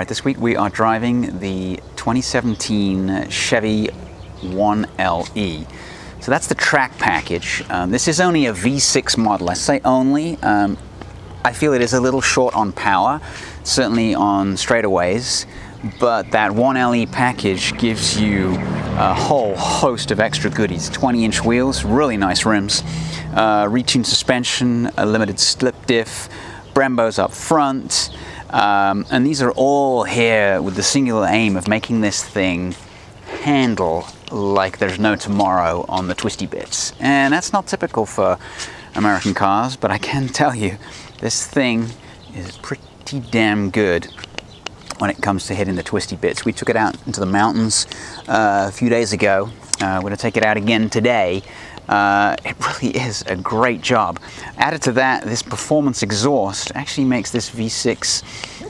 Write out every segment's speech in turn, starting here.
Alright, this week we are driving the 2017 Chevy 1LE. So that's the track package. This is only a V6 model. I say only. I feel it is a little short on power, certainly on straightaways, but that 1LE package gives you a whole host of extra goodies. 20-inch wheels, really nice rims, retuned suspension, a limited slip diff, Brembos up front, and these are all here with the singular aim of making this thing handle like there's no tomorrow on the twisty bits. And that's not typical for American cars, but I can tell you this thing is pretty damn good when it comes to hitting the twisty bits. We took it out into the mountains a few days ago. We're going to take it out again today. It really is a great job. Added to that, this performance exhaust actually makes this V6,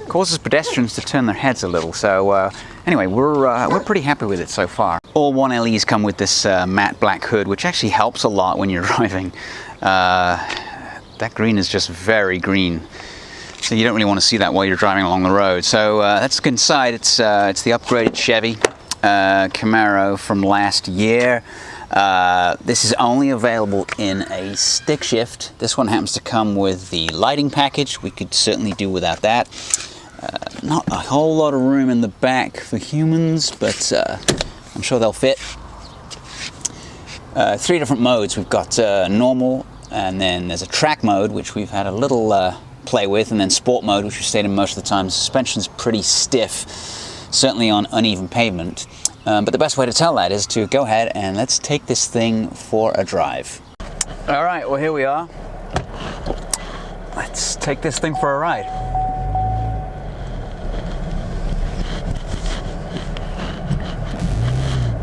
causes pedestrians to turn their heads a little. So anyway, we're pretty happy with it so far. All 1LEs come with this matte black hood, which actually helps a lot when you're driving. That green is just very green, so you don't really want to see that while you're driving along the road. So let's go inside. It's the upgraded Chevy Camaro from last year. This is only available in a stick shift. This one happens to come with the lighting package. We could certainly do without that. Not a whole lot of room in the back for humans, but I'm sure they'll fit. 3 different modes. We've got normal, and then there's a track mode, which we've had a little play with, and then sport mode, which we've stayed in most of the time. The suspension's pretty stiff, certainly on uneven pavement. But the best way to tell that is to go ahead and let's take this thing for a drive. All right, well, here we are. Let's take this thing for a ride.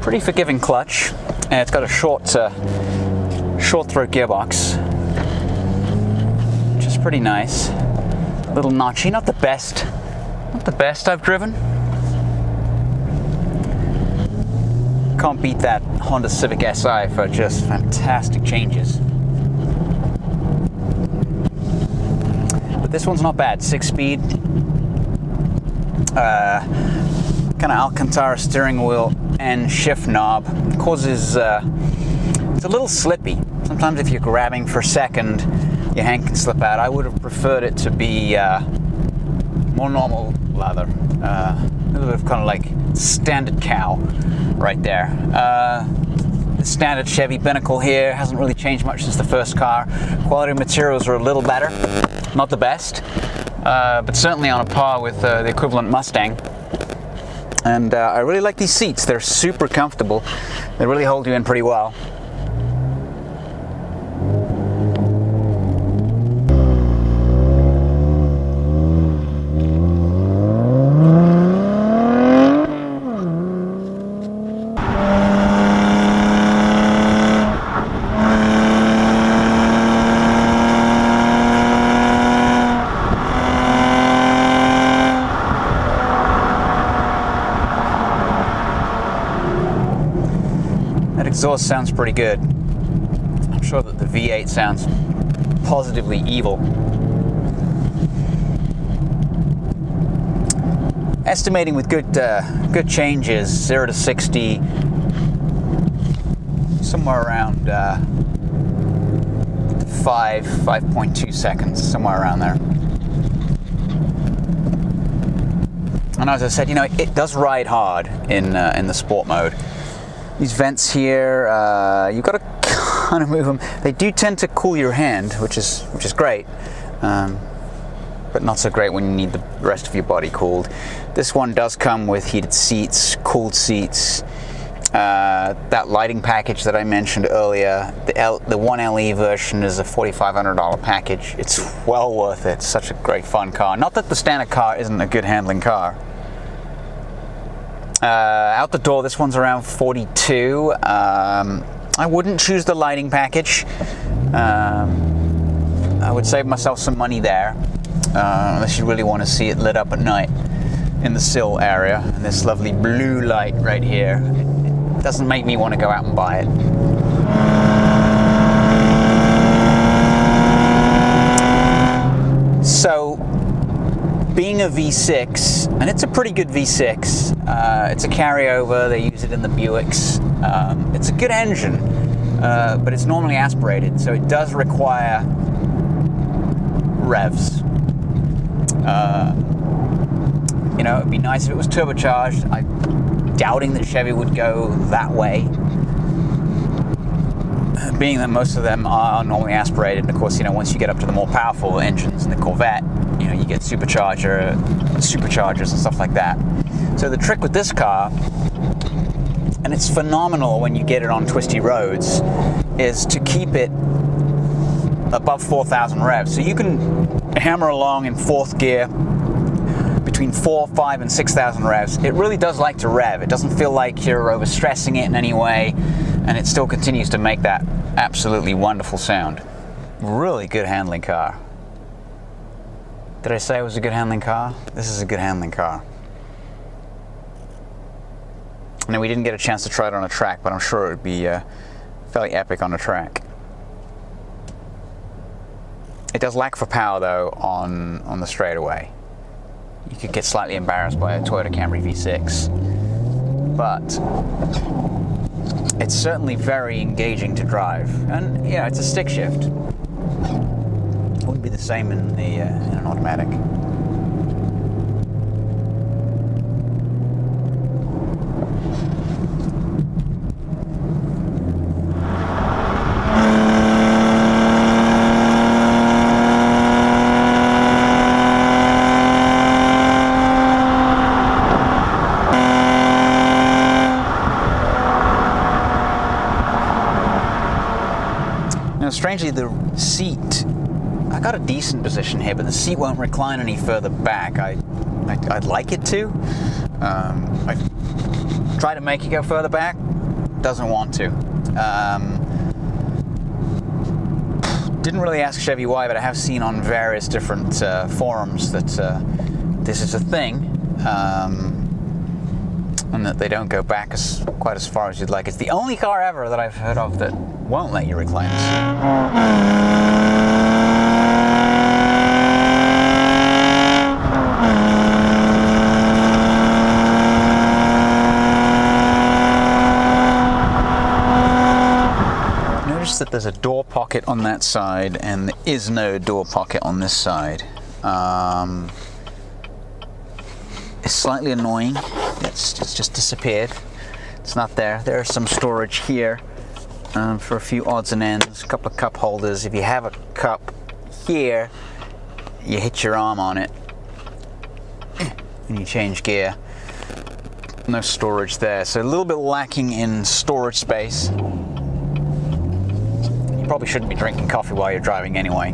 Pretty forgiving clutch. It's got a short throat gearbox, which is pretty nice. A little notchy, not the best I've driven. Can't beat that Honda Civic Si for just fantastic changes. But this one's not bad. 6-speed, kind of Alcantara steering wheel and shift knob. Causes it's a little slippy. Sometimes if you're grabbing for a second, your hand can slip out. I would have preferred it to be more normal leather. A little bit of kind of like standard cow right there. The standard Chevy binnacle here hasn't really changed much since the first car. Quality of materials are a little better, not the best, but certainly on a par with the equivalent Mustang. And I really like these seats. They're super comfortable. They really hold you in pretty well. Exhaust sounds pretty good. I'm sure that the V8 sounds positively evil. Estimating with good changes, 0 to 60, somewhere around 5.2 seconds, somewhere around there. And as I said, you know, it does ride hard in the sport mode. These vents here, you've got to kind of move them. They do tend to cool your hand, which is great, but not so great when you need the rest of your body cooled. This one does come with heated seats, cooled seats. That lighting package that I mentioned earlier, the 1LE version is a $4,500 package. It's well worth it. It's such a great fun car. Not that the standard car isn't a good handling car. Out the door, this one's around 42. I wouldn't choose the lighting package. I would save myself some money there, unless you really want to see it lit up at night in the sill area. And this lovely blue light right here, it doesn't make me want to go out and buy it. So being a V6, and it's a pretty good V6, it's a carryover, they use it in the Buicks. It's a good engine, but it's normally aspirated, so it does require revs. You know, it'd be nice if it was turbocharged. I'm doubting that Chevy would go that way, being that most of them are normally aspirated. And of course, you know, once you get up to the more powerful engines in the Corvette, you know, you get superchargers and stuff like that. So the trick with this car, and it's phenomenal when you get it on twisty roads, is to keep it above 4,000 revs. So you can hammer along in fourth gear between 4, 5, and 6,000 revs. It really does like to rev. It doesn't feel like you're overstressing it in any way, and it still continues to make that absolutely wonderful sound. Really good handling car. Did I say it was a good handling car? This is a good handling car. Now, we didn't get a chance to try it on a track, but I'm sure it would be fairly epic on a track. It does lack for power though on the straightaway. You could get slightly embarrassed by a Toyota Camry V6, but it's certainly very engaging to drive, and yeah, it's a stick shift. It wouldn't be the same in an automatic. Now, strangely, the seat, I got a decent position here, but the seat won't recline any further back. I'd like it to. I try to make it go further back, doesn't want to. Didn't really ask Chevy why, but I have seen on various different forums that this is a thing, and that they don't go back quite as far as you'd like. It's the only car ever that I've heard of that won't let you recline the seat. Notice that there's a door pocket on that side, and there is no door pocket on this side. It's slightly annoying. It's just disappeared. It's not there. There's some storage here for a few odds and ends, a couple of cup holders. If you have a cup here, you hit your arm on it and you change gear. No storage there, so a little bit lacking in storage space. You probably shouldn't be drinking coffee while you're driving anyway.